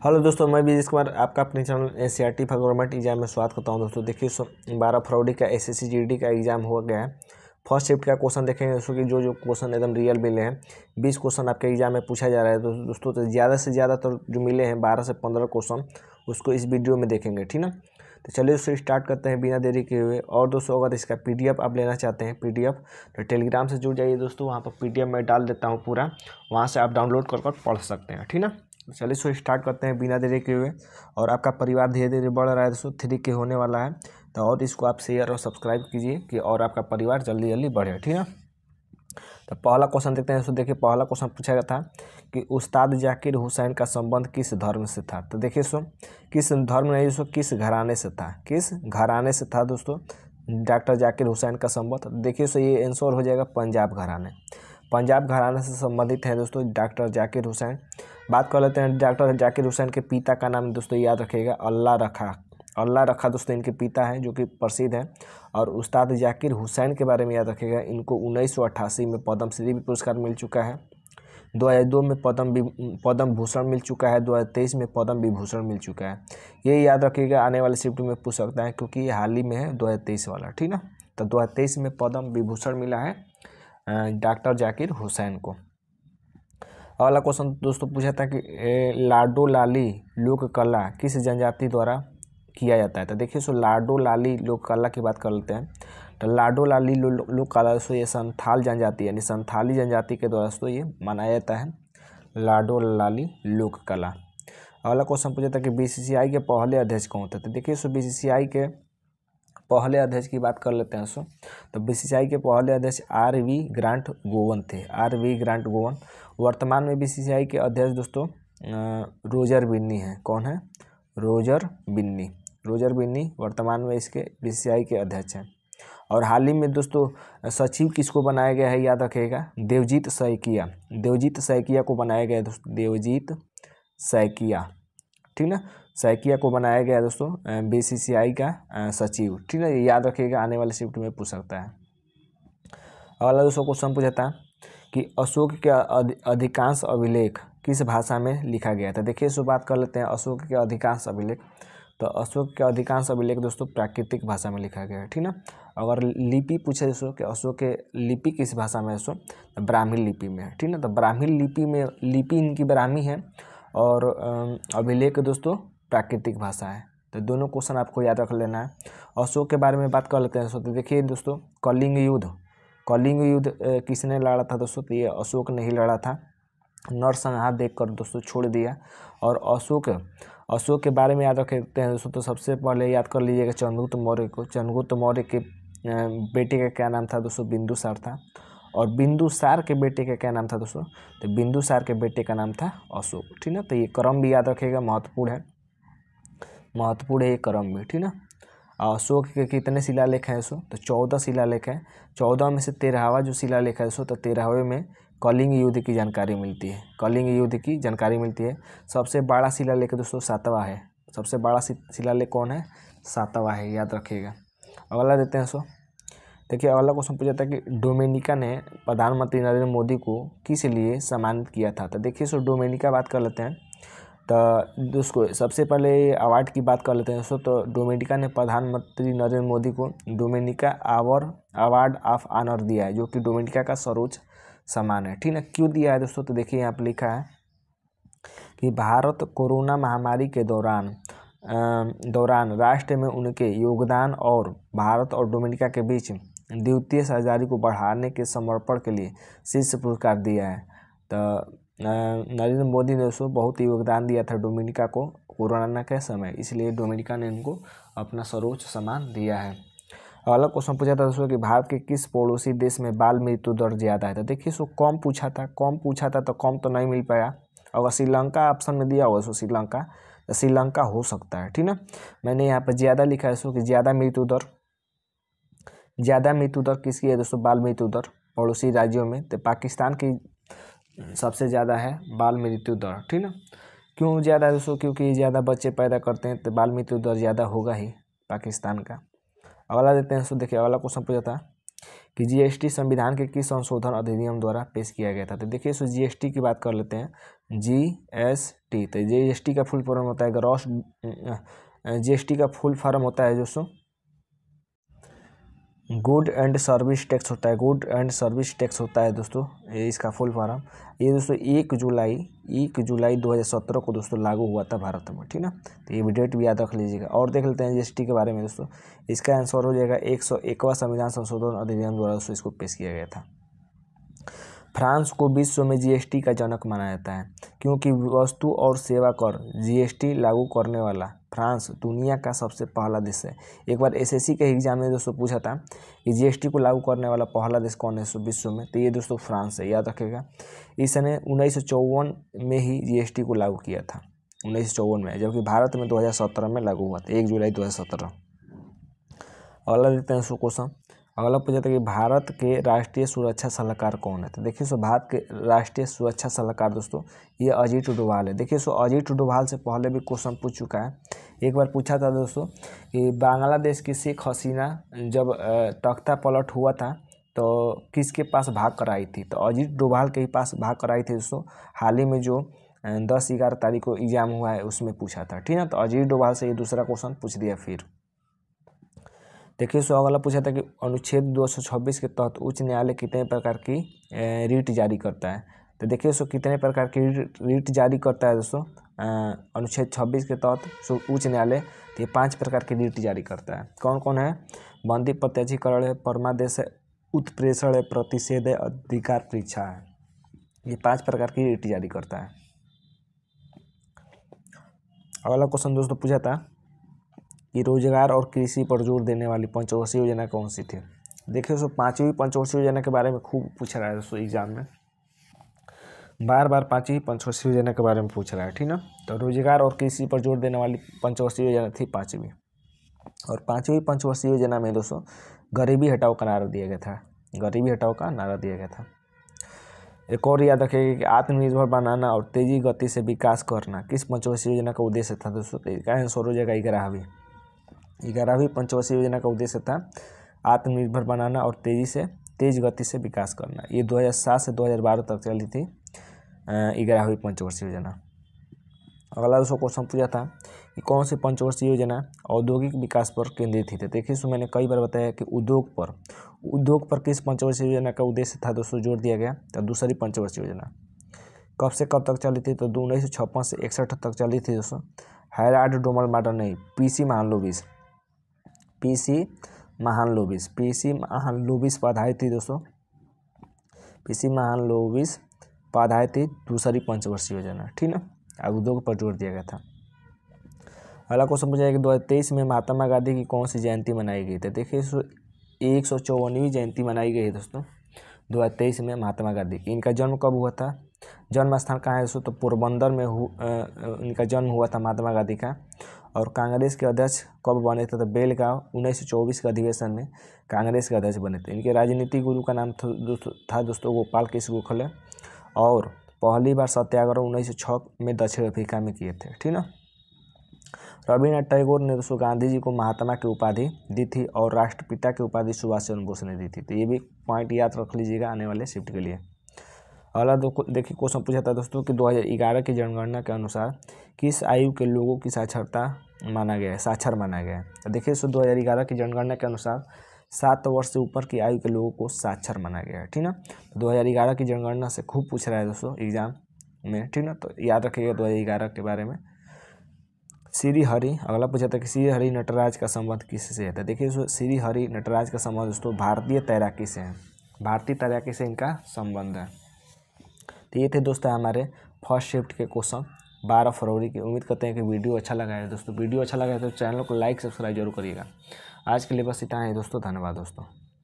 Hello दोस्तों, मैं बीजेश कुमार आपका अपने channel NCERT for government exam में स्वागत करता हूं। दोस्तों देखिए 12 फरवरी का एसएससी जीडी का एग्जाम हो गया है। फर्स्ट शिफ्ट का क्वेश्चन देखेंगे दोस्तों कि जो क्वेश्चन एकदम रियल मिले हैं। 20 क्वेश्चन आपके एग्जाम में पूछा जा रहा है दोस्तों। तो ज़्यादा से ज़्यादा तो जो मिले हैं 12 से 15 क्वेश्चन उसको इस वीडियो में देखेंगे, ठीक ना। तो चलिए दोस्तों स्टार्ट करते हैं बिना देरी के हुए। और दोस्तों अगर इसका पीडीएफ आप लेना चाहते हैं तो टेलीग्राम से जुड़ जाइए दोस्तों। वहाँ पर पीडीएफ मैं डाल देता हूँ पूरा, वहाँ से आप डाउनलोड कर पढ़ सकते हैं, ठीक ना। चलिए सो स्टार्ट करते हैं बिना देरी के हुए। और आपका परिवार धीरे धीरे बढ़ रहा है दोस्तों, 3 के होने वाला है। तो और इसको आप शेयर और सब्सक्राइब कीजिए कि और आपका परिवार जल्दी जल्दी बढ़े, ठीक है। तो पहला क्वेश्चन देखते हैं दोस्तों। देखिए पहला क्वेश्चन पूछा गया था कि उस्ताद जाकिर हुसैन का संबंध किस धर्म से था। तो देखिए सो किस धर्म नहीं दोस्तों, किस घराने से था, किस घराने से था दोस्तों डॉक्टर जाकिर हुसैन का संबंध। देखिए सो ये आंसर हो जाएगा पंजाब घराने। पंजाब घराने से संबंधित है दोस्तों डॉक्टर जाकिर हुसैन। बात कर लेते हैं डॉक्टर जाकिर हुसैन के पिता का नाम दोस्तों याद रखिएगा, अल्लाह रखा दोस्तों इनके पिता हैं जो कि प्रसिद्ध हैं। और उस्ताद जाकिर हुसैन के बारे में याद रखिएगा, इनको 1988 में पद्मश्री पुरस्कार मिल चुका है। 2002 में पद्म भूषण मिल चुका है। 2023 में पद्म विभूषण मिल चुका है। ये याद रखिएगा, आने वाले शिफ्ट में पूछ सकता है क्योंकि ये हाल ही में है 2023 वाला, ठीक ना। तो 2023 में पद्म विभूषण मिला है डॉक्टर जाकिर हुसैन को। अगला क्वेश्चन दोस्तों पूछा था कि लाडो लाली लोक कला किस जनजाति द्वारा किया जाता है। तो देखिए सो लाडो लाली लोक कला की बात कर लेते हैं। तो लाडो लाली लोक कला दोस्तों ये संथाल जनजाति यानी संथाली जनजाति के द्वारा दोस्तों ये मनाया जाता है, लाडो लाली लोक कला। अगला क्वेश्चन पूछा था कि बीसीसीआई के पहले अध्यक्ष कौन थे। तो देखिए सो बीसीसीआई के पहले अध्यक्ष की बात कर लेते हैं दोस्तों। तो बीसीसीआई के पहले अध्यक्ष आर.वी. ग्रांट गोवन थे, आर.वी. ग्रांट गोवन। वर्तमान में बीसीसीआई के अध्यक्ष दोस्तों रोजर बिन्नी हैं। कौन है? रोजर बिन्नी वर्तमान में इसके बीसीसीआई के अध्यक्ष हैं। और हाल ही में दोस्तों सचिव किसको बनाया गया है याद रखिएगा, देवजीत सैकिया को बनाया गया है दोस्तों, देवजीत सैकिया, ठीक ना। सैकिया को बनाया गया है दोस्तों बीसीसीआई का सचिव, ठीक है। ये याद रखिएगा, आने वाले शिफ्ट में पूछ सकता है। अगला दोस्तों क्वेश्चन पूछा था कि अशोक के अधिकांश अभिलेख किस भाषा में लिखा गया था। देखिए सो बात कर लेते हैं अशोक के अधिकांश अभिलेख। तो अशोक के अधिकांश अभिलेख दोस्तों प्राकृतिक भाषा में लिखा गया है, ठीक ना। अगर लिपि पूछे दोस्तों कि अशोक के लिपि किस भाषा में है दोस्तों, तो ब्राह्मी लिपि में है, ठीक ना। तो ब्राह्मी लिपि में लिपि इनकी ब्राह्मी है और अभिलेख दोस्तों प्राकृतिक भाषा है। तो दोनों क्वेश्चन आपको याद रख लेना है। अशोक के बारे में बात कर लेते हैं दोस्तों। तो देखिए दोस्तों कलिंग युद्ध किसने लड़ा था दोस्तों, तो ये अशोक ने ही लड़ा था। नरसंहार देखकर दोस्तों छोड़ दिया। और अशोक के बारे में याद रखते हैं दोस्तों। तो सबसे पहले याद कर लीजिएगा चंद्रगुप्त मौर्य को। चंद्रगुप्त मौर्य के बेटे का क्या नाम था दोस्तों, बिंदुसार था। और बिंदुसार के बेटे का क्या नाम था दोस्तों, तो बिंदुसार के बेटे का नाम था अशोक, ठीक ना। तो ये क्रम भी याद रखिएगा, महत्वपूर्ण है ये क्रम भी, ठीक ना। अशोक के कितने शिलालेख हैं दोस्तों, तो 14 शिलालेख हैं। 14 में से 13वां जो शिलालेख है दोस्तों, तो 13वें में कलिंग युद्ध की जानकारी मिलती है। सबसे बड़ा शिलालेख दोस्तों 7वां है। सबसे बड़ा शिलालेख कौन है, 7वां है, याद रखिएगा। अगला देते हैं दोस्तों। देखिए अगला क्वेश्चन पूछा था कि डोमिनिका ने प्रधानमंत्री नरेंद्र मोदी को किस लिए सम्मानित किया था। तो देखिए सो डोमिनिका बात कर लेते हैं। तो दोस्तों सबसे पहले अवार्ड की बात कर लेते हैं दोस्तों। तो डोमिनिका ने प्रधानमंत्री नरेंद्र मोदी को डोमिनिका अवार्ड ऑफ ऑनर दिया है, जो कि डोमिनिका का सर्वोच्च सम्मान है, ठीक ना। क्यों दिया है दोस्तों, तो देखिए यहाँ पर लिखा है कि भारत कोरोना महामारी के दौरान राष्ट्र में उनके योगदान और भारत और डोमिनिका के बीच द्वितीय साझेदारी को बढ़ाने के समर्पण के लिए शीर्ष पुरस्कार दिया है। तो नरेंद्र मोदी ने दोस्तों बहुत योगदान दिया था डोमिनिका को कोरोना के समय, इसलिए डोमिनिका ने इनको अपना सर्वोच्च सम्मान दिया है। अगला क्वेश्चन पूछा था दोस्तों कि भारत के किस पड़ोसी देश में बाल मृत्यु दर ज़्यादा है। तो देखिए सो कम पूछा था तो कम तो नहीं मिल पाया। अगर श्रीलंका ऑप्शन में दिया होगा तो श्रीलंका हो सकता है, ठीक ना। मैंने यहाँ पर ज़्यादा लिखा है दोस्तों कि ज़्यादा मृत्यु दर किसकी है दोस्तों, बाल मृत्यु दर पड़ोसी राज्यों में। तो पाकिस्तान की सबसे ज़्यादा है बाल मृत्यु दर, ठीक ना। क्यों ज़्यादा है दोस्तों, क्योंकि ज़्यादा बच्चे पैदा करते हैं तो बाल मृत्यु दर ज़्यादा होगा ही पाकिस्तान का। अगला देते हैं दोस्तों। देखिए अगला क्वेश्चन पूछा था कि जीएसटी संविधान के किस संशोधन अधिनियम द्वारा पेश किया गया था। तो देखिए सो जीएसटी की बात कर लेते हैं। GST। तो GST का फुल फॉर्म होता है ग्रॉस, GST का फुल फॉर्म होता है दोस्तों गुड एंड सर्विस टैक्स होता है, गुड एंड सर्विस टैक्स होता है दोस्तों, ये इसका फुल फॉर्म। ये दोस्तों 1 जुलाई 2017 को दोस्तों लागू हुआ था भारत में, ठीक ना। तो ये भी डेट भी याद रख लीजिएगा। और देख लेते हैं GST के बारे में दोस्तों। इसका आंसर हो जाएगा 101वां संविधान संशोधन अधिनियम द्वारा दोस्तों इसको पेश किया गया था। फ्रांस को विश्व में GST का जनक माना जाता है क्योंकि वस्तु और सेवा कर GST लागू करने वाला फ्रांस दुनिया का सबसे पहला देश है। एक बार SSC के एग्जाम में दोस्तों पूछा था कि GST को लागू करने वाला पहला देश कौन है विश्व में, तो ये दोस्तों फ्रांस है, याद रखिएगा। इसने 1954 में ही GST को लागू किया था, 1954 में, जबकि भारत में 2017 में लागू हुआ था, 1 जुलाई 2017। अगला देखते हैं क्वेश्चन। अगला पूछा था कि भारत के राष्ट्रीय सुरक्षा सलाहकार कौन है। तो देखिए भारत के राष्ट्रीय सुरक्षा सलाहकार दोस्तों ये अजीत डोभाल है। देखिए अजीत डोभाल से पहले भी क्वेश्चन पूछ चुका है। एक बार पूछा था दोस्तों कि बांग्लादेश की शेख हसीना जब तख्ता पलट हुआ था तो किसके पास भाग कर आई थी, तो अजीत डोभाल के ही पास भाग कर आई थी दोस्तों। हाल ही में जो 10-11 तारीख को एग्जाम हुआ है उसमें पूछा था, ठीक है। तो अजीत डोभाल से ये दूसरा क्वेश्चन पूछ दिया। फिर देखिए अगला पूछा था कि अनुच्छेद 226 के तहत उच्च न्यायालय कितने प्रकार की रीट जारी करता है। तो देखिए कितने प्रकार की रीट जारी करता है दोस्तों अनुच्छेद 26 के तहत उच्च न्यायालय, तो ये 5 प्रकार की रीट जारी करता है। कौन कौन है? बंदी प्रत्याशीकरण है, परमादेश है, उत्प्रेषण है, प्रतिषेध है, अधिकार परीक्षा है। ये 5 प्रकार की रीट जारी करता है। अगला क्वेश्चन दोस्तों पूछा था कि रोजगार और कृषि पर जोर देने वाली पंचवर्षीय योजना कौन सी थी। देखिए 5वीं पंचवर्षीय योजना के बारे में खूब पूछ रहा है दोस्तों एग्जाम में, बार 5वीं पंचवर्षीय योजना के बारे में पूछ रहा है, ठीक ना। तो रोजगार और कृषि पर जोर देने वाली पंचवर्षीय योजना थी 5वीं। और 5वीं पंचवर्षीय योजना में दोस्तों गरीबी हटाओ का नारा दिया गया था, गरीबी हटाओ का नारा दिया गया था। एक और याद रखिएगा कि आत्मनिर्भर बनाना और तेजी गति से विकास करना किस पंचवर्षीय योजना का उद्देश्य था दोस्तों। तो इसका आंसर हो जाएगा 11वीं पंचवर्षीय योजना का उद्देश्य था आत्मनिर्भर बनाना और तेज गति से विकास करना। ये 2007 से 2012 तक चली थी 11वीं पंचवर्षीय योजना। अगला दोस्तों क्वेश्चन पूछा था कि कौन सी पंचवर्षीय योजना औद्योगिक विकास पर केंद्रित थी। देखिए मैंने कई बार बताया कि उद्योग पर किस पंचवर्षीय योजना का उद्देश्य था दोस्तों जोर दिया गया। तो दूसरी पंचवर्षीय योजना कब से कब तक चली थी, तो 1956 से 61 तक चली थी दोस्तों। हैराल्ड डोमल मॉडल नहीं, पीसी महालनोबिस पढ़ाई थी दोस्तों, पीसी महालनोबिस पढ़ाई थी दूसरी पंचवर्षीय योजना, ठीक ना। अब उद्योग पर जोर दिया गया था। अगला क्वेश्चन पूछा है कि 2023 में महात्मा गांधी की कौन सी जयंती मनाई गई थी। देखिए 154वीं जयंती मनाई गई है दोस्तों 2023 में महात्मा गांधी की। इनका जन्म कब हुआ था, जन्म स्थान कहाँ है दोस्तों, तो पोरबंदर में इनका जन्म हुआ था महात्मा गांधी का। और कांग्रेस के अध्यक्ष कब बने थे, तो बेलगांव 1924 के अधिवेशन में कांग्रेस के अध्यक्ष बने थे। इनके राजनीतिक गुरु का नाम था दोस्तों गोपाल कृष्ण गोखले। और पहली बार सत्याग्रह 1906 में दक्षिण अफ्रीका में किए थे, ठीक ना। रविन्द्रनाथ टैगोर ने दोस्तों गांधी जी को महात्मा की उपाधि दी थी और राष्ट्रपिता की उपाधि सुभाष चंद्र बोस ने दी थी। तो ये भी पॉइंट याद रख लीजिएगा आने वाले शिफ्ट के लिए। अगला देखिए क्वेश्चन पूछा था दोस्तों कि 2011 की जनगणना के अनुसार किस आयु के लोगों की साक्षर माना गया है। तो देखिए 2011 की जनगणना के अनुसार 7 वर्ष से ऊपर की आयु के लोगों को साक्षर माना गया है, ठीक ना। तो 2011 की जनगणना से खूब पूछ रहा है दोस्तों एग्जाम में, ठीक ना। तो याद रखिएगा 2011 के बारे में। श्री हरि, अगला पूछा था कि श्री हरि नटराज का संबंध किससे है। तो देखिए श्री हरि नटराज का संबंध दोस्तों भारतीय तैराकी से है, भारतीय तैराकी से इनका संबंध है। तो ये थे दोस्तों हमारे फर्स्ट शिफ्ट के क्वेश्चन 12 फरवरी की। उम्मीद करते हैं कि वीडियो अच्छा लगा है दोस्तों। वीडियो अच्छा लगा है तो चैनल को लाइक सब्सक्राइब जरूर करिएगा। आज के लिए बस इतना ही दोस्तों, धन्यवाद दोस्तों।